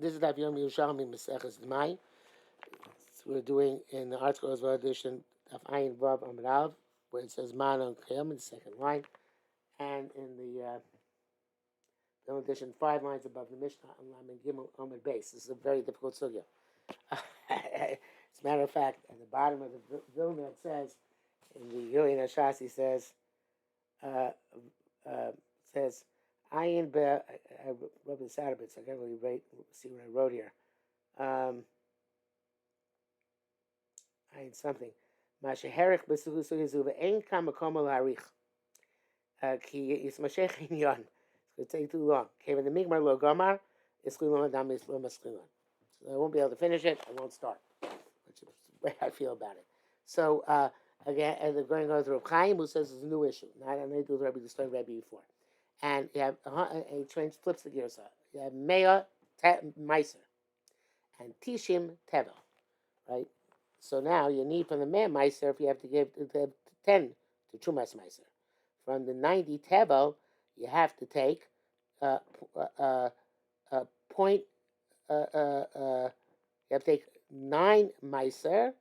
This is Daf Yerushalmi Demai. We're doing in the Art Scrolls edition Daf Ayin Vav Amud Aleph, where it says Man on Kiyam in the second line, and in the edition 5 lines above the Mishnah on Lamed Gimel Amud Base. This is a very difficult sugya. As a matter of fact, at the bottom of the Vilna it says, in the Yilin Hashasi says Ayin Be. I wrote this out a bit, so I can't really see what I wrote here. Ayin something. Masheherich b'sugu sugu ve'ein kamakom al ki is mashech inyan. It's going to take too long. Kevin the migmar lo gamar iskilon adam islom iskilon. So I won't be able to finish it. I won't start, which is the way I feel about it. So again, they're going to go through Chaim, who says it's a new issue. Not I do the Rebbe, the story Rebbe before. And you have a train flips the gears up. You have Mea Meiser and Tishim Tevel, right? So now you need from the Mea Meiser, if you have to give 10 to Chumas Meiser. From the 90 Tevel, you have to take point. You have to take 9 Meiser,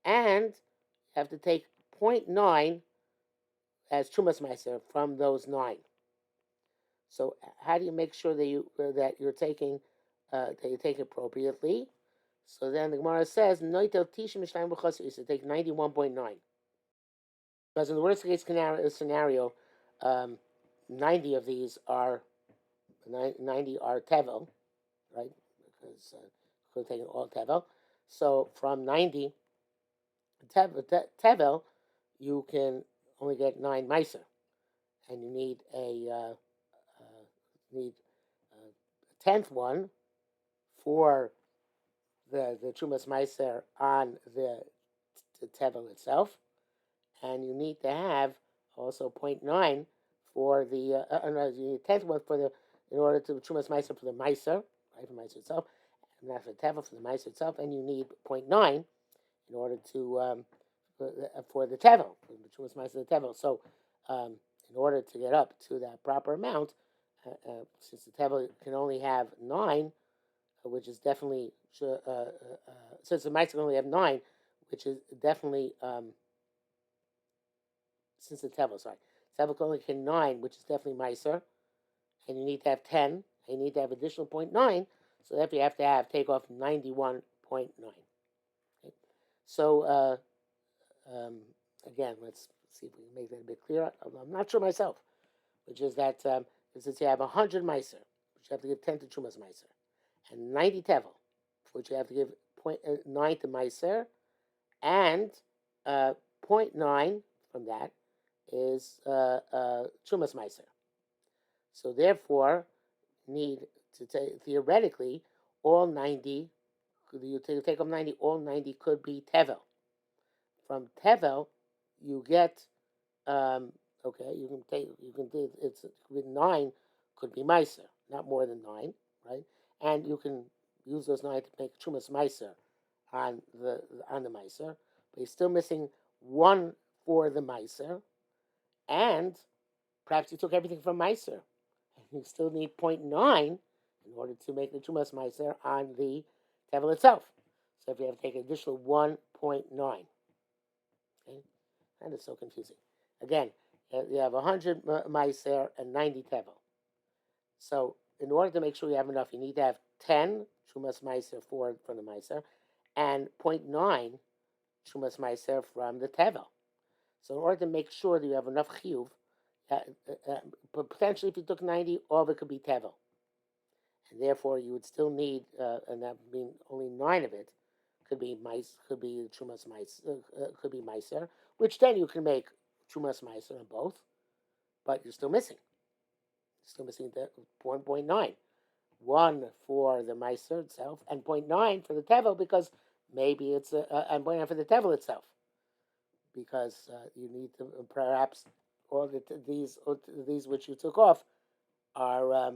and you have to take 0.9 as Chumas Meiser from those 9. So how do you make sure that you're taking that you take appropriately? So then the Gemara says, "Noitel tishim mishnayim b'chasir." You should take 91.9. Because in the worst case scenario, 90 of these are 90 are tevel, right? Because we're taking all tevel. So from 90 tevel, you can only get 9 meiser, and you need a 10th one for the Chumas Meiser on the tevel itself, and you need to have also 0.9 for the you need 10th one for the in order to Chumas Meiser for the Meiser, right, for Meiser itself, and not for the tevel, for the Meiser itself, and you need 0.9 in order to for the tevel, for the Chumas Meiser the tevel. So in order to get up to that proper amount, since the tevel can only have 9, which is definitely since the mice can only have 9, which is definitely since the tevel can only have 9, which is definitely meiser, and you need to have 10, and you need to have additional 0.9, so therefore you have to take off 91.9. Okay? So again, let's see if we can make that a bit clearer. I'm not sure myself, which is that since you have 100 meiser, which you have to give 10 to Chumas meiser, and 90 tevel, which you have to give 0.9 to meiser, and 0.9 from that is Chumas meiser. So therefore, need to take theoretically all 90. You take up 90. All 90 could be tevel. From tevel, you get you can do it's with 9 could be meiser, not more than 9, right? And you can use those 9 to make Chumas Meiser on the Meiser, but you're still missing 1 for the Meiser, and perhaps you took everything from Meiser, and you still need 0.9 in order to make the Chumas Meiser on the tevel itself. So if you have to take an additional 1.9, okay, and it's so confusing. Again, you have 100 Meiser and 90 tevel. So in order to make sure you have enough, you need to have 10 Chumas Meiser from the Meiser and 0.9 Chumas Meiser from the tevel. So in order to make sure that you have enough chiyuv, but potentially if you took 90, all of it could be tevel. And therefore you would still need, and that would mean only 9 of it could be Chumas Meiser, could be Meiser, which then you can make Chumas Meiser on both, but you're still missing. Still missing the 1.9. 1 for the Meiser itself, and 0.9 for the tevel, because maybe it's and 0.9 for the tevel itself, because you need to perhaps all these which you took off are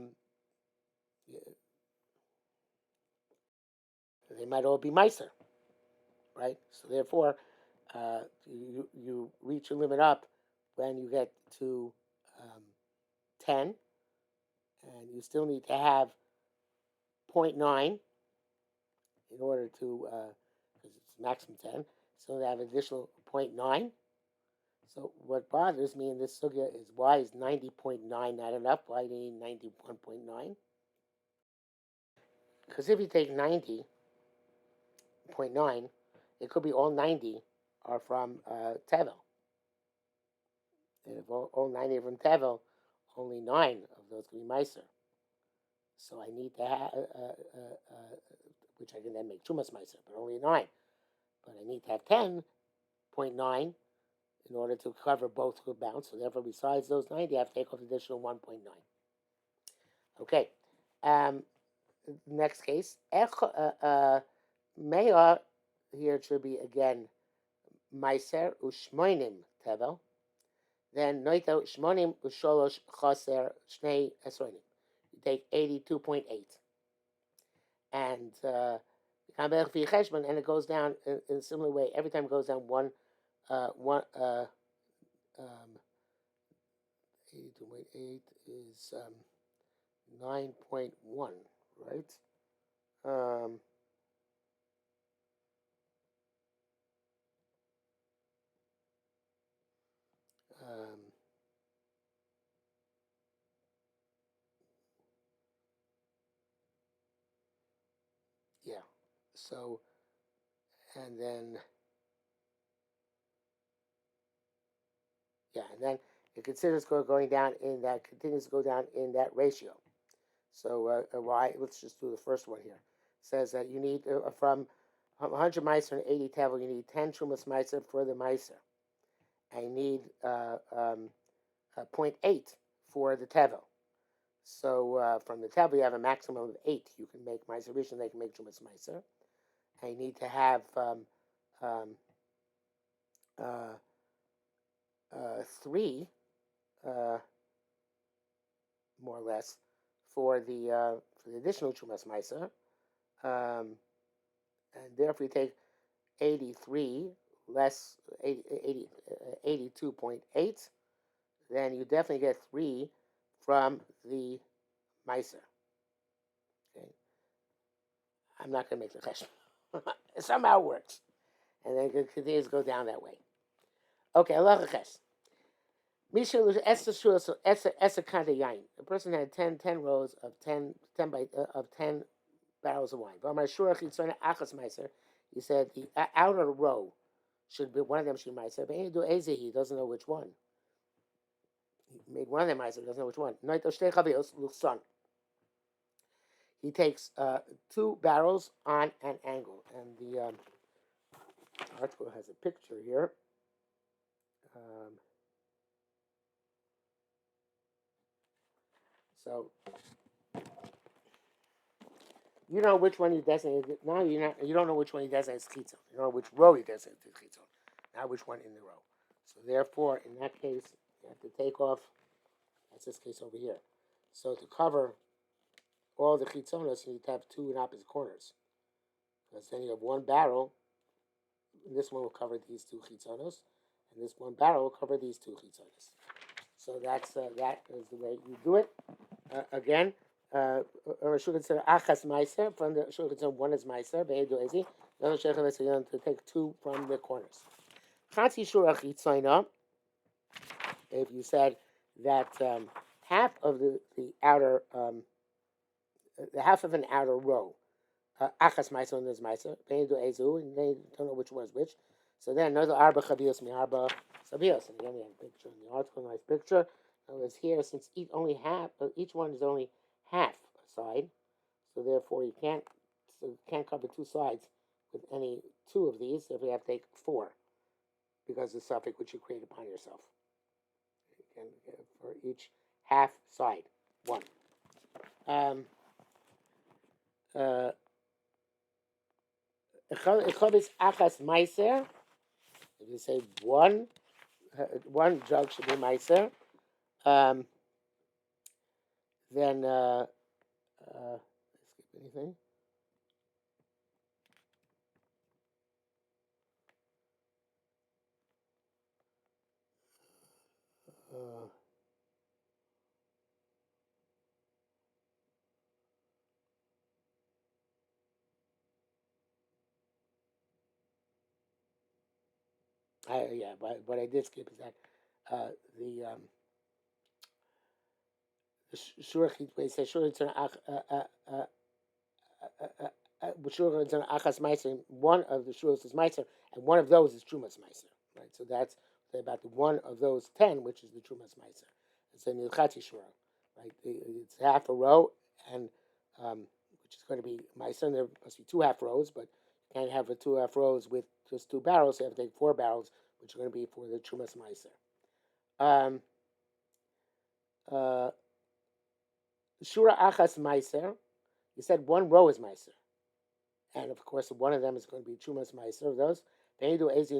they might all be Meiser, right? So therefore, you reach your limit up when you get to 10. And you still need to have 0.9 in order to, because it's maximum 10, so they have additional 0.9. So what bothers me in this sugya is why is 90.9 not enough? Why do you need 91.9? Because if you take 90.9, it could be all 90 are from Tevel. And if all 90 are from Tevel, only 9 of those can be Meiser. So I need to have, which I can then make Chumas Meiser, but only 9. But I need to have 10.9 in order to cover both good bounds. So therefore, besides those 90, I have to take off additional 1.9. Okay. Next case. Mea, here it should be again Meiser Ushmoinim Tevel. Then Noito Shmonim Usholosh Chaser Shnei Esroinim. You take 82.8. And and it goes down in a similar way. Every time it goes down 82.8 is 9.1, right? Yeah. So, and then, yeah, and then it considers going down in that, continues to go down in that ratio. So, why? Let's just do the first one here. It says that you need, from 100 meiser and 80 tevel, you need 10 trumas meiser for the meiser. I need 0.8 for the tevel. So from the tevel, you have a maximum of 8. You can make meiser rishon, they can make trumas meiser. I need to have 3, more or less, for the additional trumas meiser. And therefore, you take 83 less 82.8, then you definitely get 3 from the meiser. Okay, I'm not going to make the question. It somehow works, and then it continues to go down that way. Okay, Allah ches. Mishal esa kanta yain. The person had 10 rows of 10 barrels of wine. He said the outer row should be, one of them should be meiser, but he doesn't know which one. He made one of them meiser, doesn't know which one. He takes 2 barrels on an angle, and the article has a picture here. So you know which one you designated. Now you don't know which one you designated as chitzon. You don't know which row you designated as chitzon. Now which one in the row. So therefore, in that case, you have to take off. That's this case over here. So to cover all the chitzonos, you need to have 2 in opposite corners. Because then you have 1 barrel. And this one will cover these 2 chitzonos, and this 1 barrel will cover these 2 chitzonos. So that is the way you do it. Again, Shulchan said achas meiser. From the Shulchan said 1 is meiser. Be'edu ezi. Another Shulchan said to take 2 from the corners. Chatzi shurach yitzayna. If you said that half of the outer, the half of an outer row, achas meiser and there's meiser. Be'edu ezu, and they don't know which one is which. So then another arba chavios mi arba sabios. And again, we have a picture in the article, nice picture. Whereas here, since each one is only half a side, so therefore you can't cover 2 sides with any 2 of these. Therefore, you have to take 4 because of the suffix which you create upon yourself. And for each half side, 1. Achas meiser. If you say 1 jug should be meiser. Then skip anything. Yeah, but what I did skip is that the shura he says shura achas meiser. One of the shuras is meiser, and one of those is trumas meiser. Right, so that's about the one of those 10, which is the trumas meiser. It's a nilchati shura, right? It's half a row, and which is going to be meiser. And there must be two half rows, but you can't have the two half rows with just two barrels. So you have to take 4 barrels, which are going to be for the trumas meiser. Uh, Shura achas meiser. You said one row is meiser, and of course one of them is going to be trumas meiser. Of those, they do az.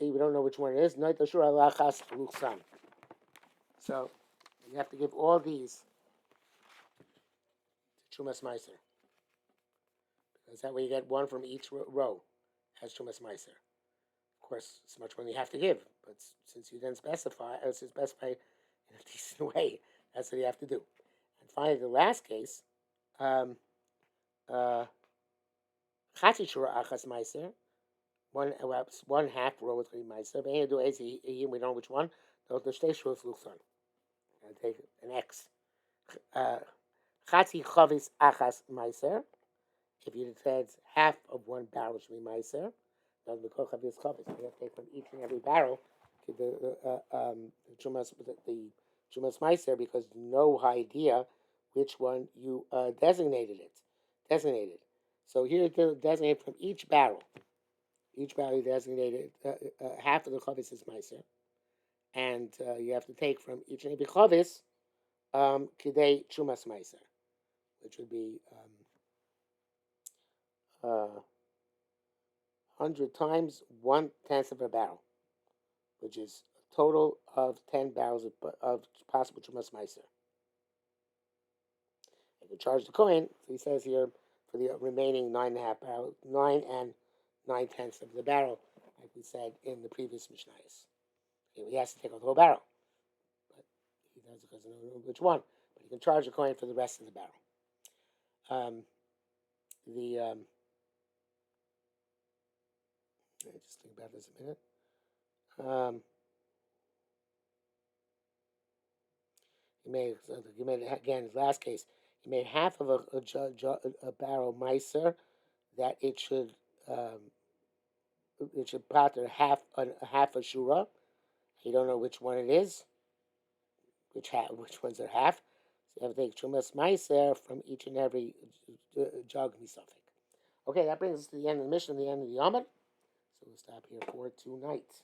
We don't know which one it is. Noit shura achas luchsan. So you have to give all these to trumas meiser, because that way you get one from each row as trumas meiser. Of course, it's much more than you have to give, but since you didn't specify, specify in a decent way, that's what you have to do. And finally, the last case. Chati shura achas meiser. One half row is going to be meiser. But here do we don't know which one. The shtei shuras luchson. And take an X. Chati chavis achas meiser. If you said half of one barrel should be meiser, then we call chavis chavis. You have to take from each and every barrel to the chumas meiser, because no idea which one you designated. So here it's designated from each barrel. Each barrel designated half of the chavis is meiser, and you have to take from each and every chavis kidei chumas meiser, which would be 100 times 1/10 of a barrel, which is a total of 10 barrels of possible chumas meiser. You can charge the coin. So he says here for the remaining 9.5 barrels, 9 9/10 of the barrel, like we said in the previous Mishnayos. He has to take out the whole barrel, but he does it because he doesn't know which one. But he can charge the coin for the rest of the barrel. Let me just think about this a minute. He made again his last case. He made half of a barrel meiser, that it should pater half a shura. You don't know which one it is, which ones are half. So you have to take chumas meiser from each and every jug misafik. Okay, that brings us to the end of the mission, the end of the Yomad. So we'll stop here for tonight.